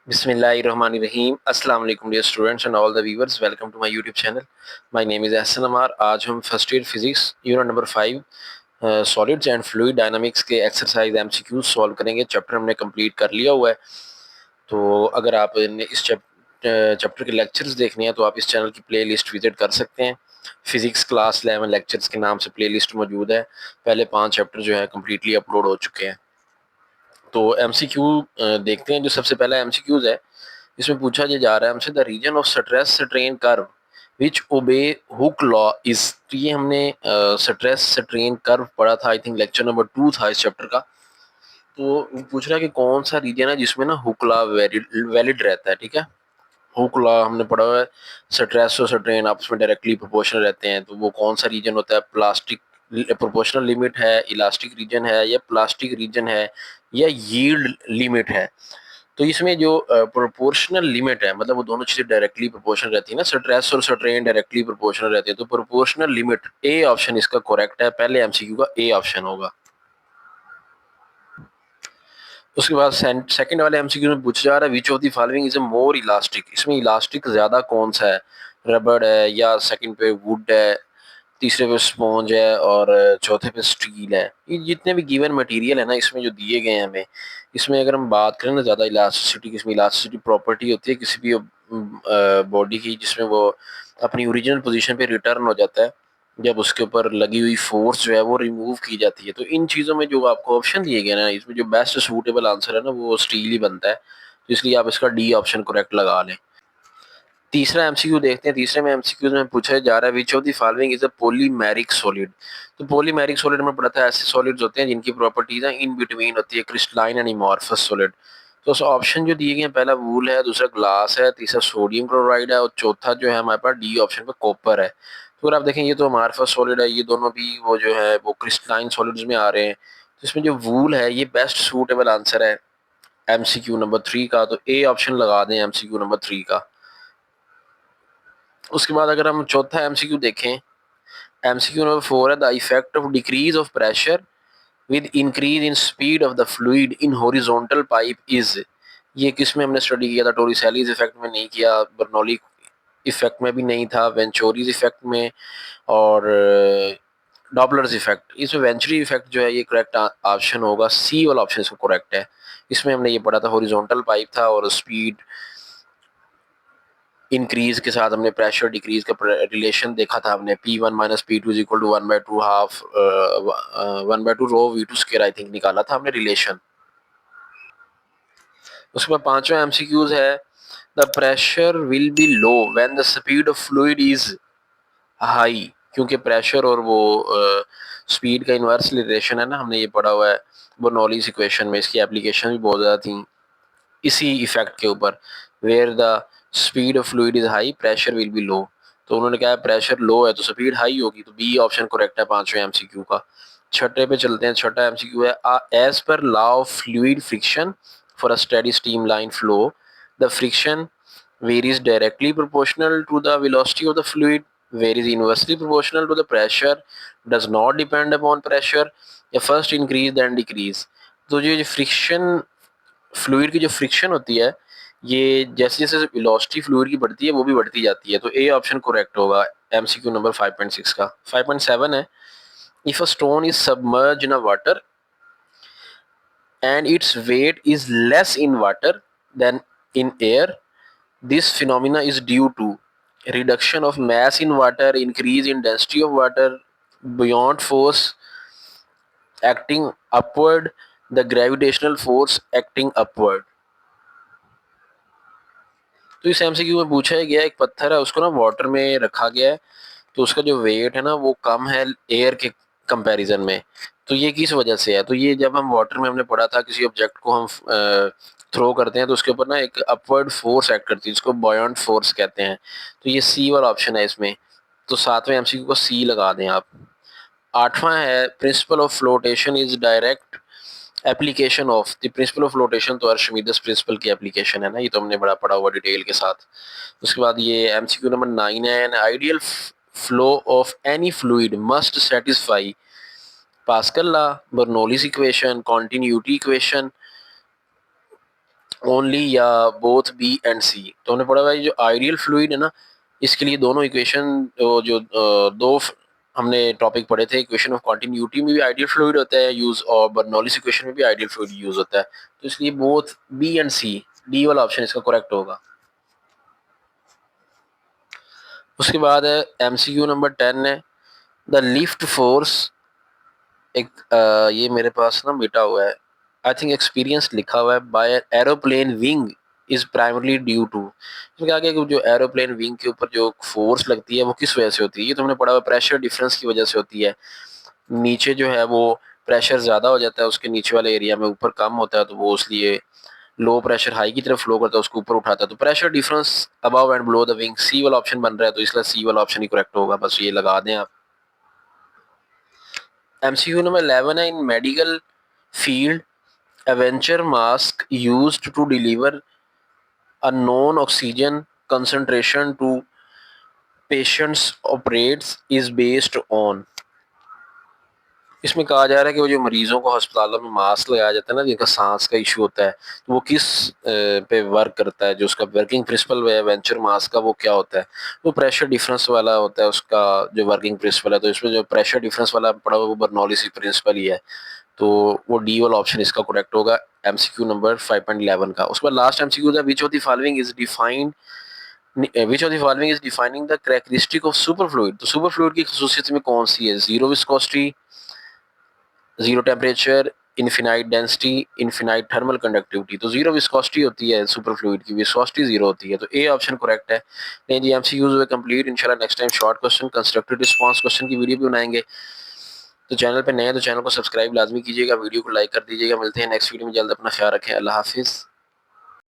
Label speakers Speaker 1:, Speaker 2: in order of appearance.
Speaker 1: बिस्मिल्लाहिर्रहमानिर्रहीम अस्सलाम वालेकुम dear students and all the viewers, welcome to my YouTube channel. My name is Ehsan Amar. आज हम first year physics unit number 5 solids and fluid dynamics के exercise MCQs solve करेंगे। Chapter हमने complete कर लिया हुआ है। तो अगर आप इस चैप्टर के लेक्चर्स देखने हैं तो आप इस चैनल की प्ले लिस्ट विजिट कर सकते हैं। फिजिक्स क्लास 11 लेक्चर्स के नाम से प्ले लिस्ट मौजूद है। पहले 5 चैप्टर जो है कम्प्लीटली अपलोड हो चुके हैं। तो एमसीक्यू देखते हैं। जो सबसे पहला एमसीक्यूज है, इसमें पूछा ये जा रहा है हमसे, the reason of stress strain curve which obey Hooke law is. तो ये हमने स्ट्रेस स्ट्रेन कर्व पढ़ा था, आई थिंक लेक्चर नंबर 2 था इस चैप्टर का। तो वो पूछ रहा है कि कौन सा रीजन है जिसमें ना हुक लॉ वैलिड रहता है। ठीक है, हुक लॉ हमने पढ़ा हुआ है, स्ट्रेस और स्ट्रेन आपस में डायरेक्टली प्रोपोर्शनल रहते हैं। तो वो कौन सा रीजन होता है? प्लास्टिक प्रोपोर्शनल लिमिट है, इलास्टिक रीजन है, या प्लास्टिक रीजन है, या यील्ड लिमिट है। तो इसमें जो प्रोपोर्शनल लिमिट है, मतलब वो दोनों चीजें डायरेक्टली प्रोपोर्शनल रहती है ना, स्ट्रेस और स्ट्रेन डायरेक्टली प्रोपोर्शनल रहती है। तो प्रोपोर्शनल लिमिट ए ऑप्शन इसका करेक्ट है। पहले एमसीक्यू का ए ऑप्शन होगा। उसके बाद सेकंड वाले एमसीक्यू में पूछा जा रहा है, विच of the following is a more elastic. इसमें इलास्टिक ज्यादा कौन सा है? रबड़ है, या सेकंड पे वुड है, तीसरे पे स्पॉन्ज है, और चौथे पे स्टील है। ये जितने भी गिवन मटेरियल है ना इसमें जो दिए गए हैं हमें, इसमें अगर हम बात करें ना ज़्यादा इलास्टिसिटी की, इसमें इलास्टिसिटी प्रॉपर्टी होती है किसी भी बॉडी की, जिसमें वो अपनी ओरिजिनल पोजीशन पे रिटर्न हो जाता है जब उसके ऊपर लगी हुई फोर्स जो है वो रिमूव की जाती है। तो इन चीज़ों में जो आपको ऑप्शन दिए गए ना, इसमें जो बेस्ट सूटेबल आंसर है ना वो स्टील ही बनता है। तो इसलिए आप इसका डी ऑप्शन करेक्ट लगा लें। तीसरा एमसीक्यू देखते हैं। तीसरे में एमसीक्यू में पूछा जा रहा है, विच of the following is a polymeric solid. तो पॉलीमेरिक सॉलिड में पढ़ा था, ऐसे सॉलिड्स होते हैं जिनकी प्रॉपर्टीज है इन बिटवीन होती है, क्रिस्टलाइन एंड अमॉर्फस सॉलिड। तो ऑप्शन जो दिए गए हैं, पहला वूल है, दूसरा ग्लास है, तीसरा सोडियम क्लोराइड है, और चौथा जो है हमारे पास डी ऑप्शन पे कॉपर है। तो अगर आप देखें, ये तो अमॉर्फस सॉलिड है, ये दोनों भी वो जो है वो क्रिस्टलाइन सॉलिड्स में आ रहे हैं। तो इसमें जो वूल है ये बेस्ट सूटेबल आंसर है एमसीक्यू नंबर 3 का। तो ए ऑप्शन लगा दें एमसीक्यू नंबर 3 का। उसके बाद अगर हम चौथा एमसीक्यू देखें, एमसीक्यू नंबर 4 है, the effect of decrease of pressure with increase in speed of the fluid in horizontal pipe is. ये किस में हमने स्टडी किया था? टोरिसेलीज इफेक्ट में नहीं किया, बर्नौली इफेक्ट में भी नहीं था, वेंचोरीज इफेक्ट में, और डॉपलर्स इफेक्ट। इसमें वेंचुरी इफेक्ट जो है ये करेक्ट ऑप्शन होगा, सी वाला ऑप्शन इसका करेक्ट है। इसमें हमने ये पढ़ा था, हॉरिजॉन्टल पाइप था और स्पीड इंक्रीज के साथ हमने प्रेशर डिक्रीज का रिलेशन देखा था। हमने P1 minus P2 is equal to 1/2 half 1/2 rho V2 square I think निकाला था हमने रिलेशन। उसके बाद पांचवा एमसीक्यूज है, the pressure will be low when the speed of fluid is high. क्योंकि प्रेशर और वो स्पीड का इनवर्स रिलेशन है ना, हमने ये पढ़ा हुआ है बर्नौलीज इक्वेशन में। इसकी एप्लीकेशन भी बहुत ज़्यादा थी इसी इफेक्ट के ऊपर। Where the speed of fluid is high, pressure will be low. तो उन्होंने कहा प्रेशर लो है तो स्पीड हाई होगी। तो बी ऑप्शन करेक्ट है पांचवें एमसीक्यू का। छठे पे चलते हैं। छठा एमसीक्यू है, as per law of fluid friction for a steady stream line flow the friction varies directly proportional to the velocity of the fluid, varies inversely proportional to the pressure, does not depend upon pressure, या first increase then decrease। तो ये friction, fluid की जो friction होती है, ये जैसे जैसे वेलोसिटी फ्लूइड की बढ़ती है वो भी बढ़ती जाती है। तो ए ऑप्शन करेक्ट होगा एमसीक्यू नंबर 5.6 का। 5.7 है, if a stone is submerge in a water and its weight is less in water then in air, this phenomena is due to reduction of mass in water, increase in density of water, beyond force acting upward, the gravitational force acting upward। तो इस MCQ में पूछा गया, एक पत्थर है उसको ना वाटर में रखा गया है, तो उसका जो वेट है ना वो कम है एयर के कंपैरिजन में। तो ये किस वजह से है? तो ये जब हम वाटर में हमने पढ़ा था, किसी ऑब्जेक्ट को हम थ्रो करते हैं तो उसके ऊपर ना एक अपवर्ड फोर्स एक्ट करती है, जिसको बॉयंट फोर्स कहते हैं। तो ये सी वाला ऑप्शन है इसमें। तो सातवें एमसीक्यू को सी लगा दें आप। आठवां है, principle of flotation is direct application of the principle of flotation. तो अर्शमीदस प्रिंसिपल की एप्लीकेशन है ना, ये तो हमने बड़ा पढ़ा हुआ डिटेल के साथ। उसके बाद ये एमसीक्यू नंबर 9 है, an ideal flow of any fluid must satisfy pascal law, Bernoulli's equation, continuity equation, only या बोथ बी एंड सी। तो हमने पढ़ा भाई जो आइडियल फ्लूइड है ना, इसके लिए दोनों इक्वेशन जो हमने टॉपिक पढ़े थे, इक्वेशन ऑफ कॉन्टिन्यूटी में भी आइडियल फ्लूइड होता है यूज, और बर्नौलीज इक्वेशन में भी आइडियल फ्लूइड यूज होता है। तो इसलिए both B and C, D वाला ऑप्शन इसका करेक्ट होगा। उसके बाद है एमसीक्यू नंबर 10 है, द लिफ्ट फोर्स, एक ये मेरे पास ना मिटा हुआ है, आई थिंक एक्सपीरियंस लिखा हुआ है, by aeroplane wing is primarily due to. इसमें आगे जो एरोप्लेन विंग के ऊपर जो फोर्स लगती है वो किस वजह से होती है, ये तो हमने पढ़ा हुआ, प्रेशर डिफरेंस की वजह से होती है। नीचे जो है वो प्रेशर ज़्यादा हो जाता है उसके नीचे वाले एरिया में, ऊपर कम होता है, तो वो इसलिए लो प्रेशर हाई की तरफ फ्लो करता है, उसको ऊपर उठाता है, तो pressure difference above and below the wing, C वाला ऑप्शन बन रहा है, तो इसलिए सी वाला ऑप्शन ही करेक्ट होगा, बस ये लगा दें आप। एमसीक्यू नंबर 11 है, in medical field a venturi mask used to deliver a known oxygen concentration to patients operates is based on। इसमें कहा जा रहा है कि वो जो मरीजों को अस्पतालों में मास्क लगाया जाता है ना, जिनका सांस का इशू होता है, तो वो किस पे वर्क करता है, जो उसका वर्किंग प्रिंसिपल है वेंचर मास्क का, वो क्या होता है, वो प्रेशर डिफरेंस वाला होता है उसका जो वर्किंग प्रिंसिपल है। तो इसमें जो प्रेशर डिफरेंस वाला पड़ा हुआ वो बर्नौली प्रिंसिपल ही है, तो वो डी वाला ऑप्शन इसका करेक्ट होगा एमसीक्यू नंबर 5.11 का। उसके बाद लास्ट एमसीक्यू था, which of the following is defined, which of the following is defining the characteristic of superfluid. तो सुपरफ्लूइड की खसूसियत में कौन सी है, zero viscosity, zero temperature, infinite density, infinite thermal conductivity. तो जीरो विस्कोसिटी होती है सुपर फ्लूइड की, विस्कोसिटी जीरो होती है, तो ए ऑप्शन करेक्ट है। नहीं जी, एमसीक्यूज हुए कंप्लीट। इंशाल्लाह next time short question constructed response question की वीडियो भी बनाएंगे। तो चैनल पे नए हैं तो चैनल को सब्सक्राइब लाजमी कीजिएगा, वीडियो को लाइक कर दीजिएगा। मिलते हैं नेक्स्ट वीडियो में जल्द, अपना ख्याल रखें, अल्लाह हाफिज़।